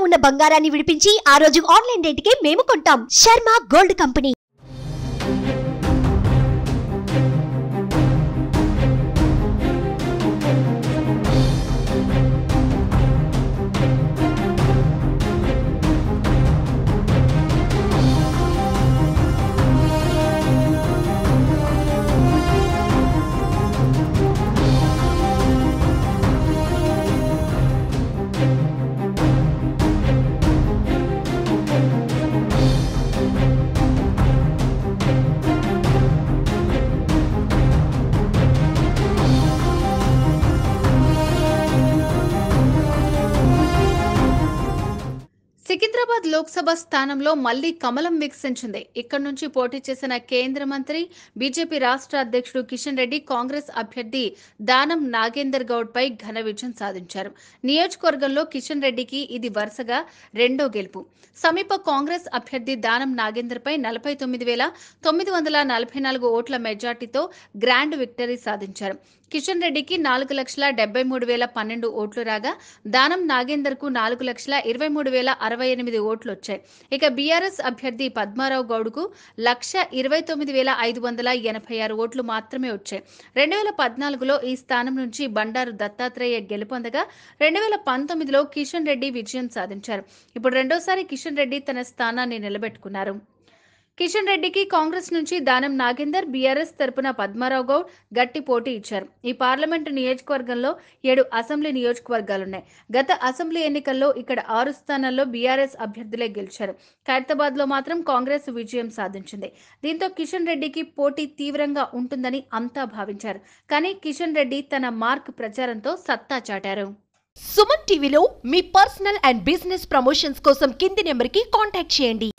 ఉన్న బంగారాన్ని విడిపించి ఆ రోజు ఆన్లైన్ రేటుకే మేము కొంటాం. Sharma gold company. సికింద్రాబాద్ లోక్సభ స్థానంలో మళ్లీ కమలం వికసించింది. ఇక్కడి నుంచి పోటీ చేసిన కేంద్ర మంత్రి, బీజేపీ రాష్ట్ర అధ్యక్షుడు కిషన్ రెడ్డి కాంగ్రెస్ అభ్యర్థి దానం నాగేందర్ గౌడ్ పై ఘన విజయం సాధించారు. నియోజకవర్గంలో కిషన్ రెడ్డికి ఇది వరుసగా రెండో గెలుపు. సమీప కాంగ్రెస్ అభ్యర్థి దానం నాగేందర్ పై 49,944 ఓట్ల మెజార్టీతో గ్రాండ్ విక్టరీ సాధించారు. కిషన్ రెడ్డికి 4,73,012 ఓట్లు రాగా దానం నాగేందర్ కు 4,23,068 ఓట్లు వచ్చాయి. ఇక బీఆర్ఎస్ అభ్యర్థి పద్మారావు గౌడ్కు 1,29,586 ఓట్లు మాత్రమే వచ్చాయి. 2014లో ఈ స్థానం నుంచి బండారు దత్తాత్రేయ గెలుపొందగా 2019లో కిషన్ రెడ్డి విజయం సాధించారు. ఇప్పుడు రెండోసారి కిషన్ రెడ్డి తన స్థానాన్ని నిలబెట్టుకున్నారు. కిషన్ రెడ్డికి కాంగ్రెస్ నుంచి దానం నాగేందర్, బీఆర్ఎస్ తరపున పద్మారావు గౌడ్ గట్టి పోటీ ఇచ్చారు. ఈ పార్లమెంటు నియోజకవర్గంలో 7 అసెంబ్లీ నియోజకవర్గాలున్నాయి. గత అసెంబ్లీ ఎన్నికల్లో ఇక్కడ 6 స్థానాల్లో బీఆర్ఎస్ అభ్యర్థులే గెలిచారు. ఖైరతాబాద్ లో మాత్రం కాంగ్రెస్ విజయం సాధించింది. దీంతో కిషన్ రెడ్డికి పోటీ తీవ్రంగా ఉంటుందని అంతా భావించారు. కానీ కిషన్ రెడ్డి తన మార్క్ ప్రచారంతో సత్తా చాటారు. సుమన్ టీవీలో మీ పర్సనల్ అండ్ బిజినెస్ ప్రమోషన్స్ కోసం కింది నెంబర్కి కాంటాక్ట్ చేయండి.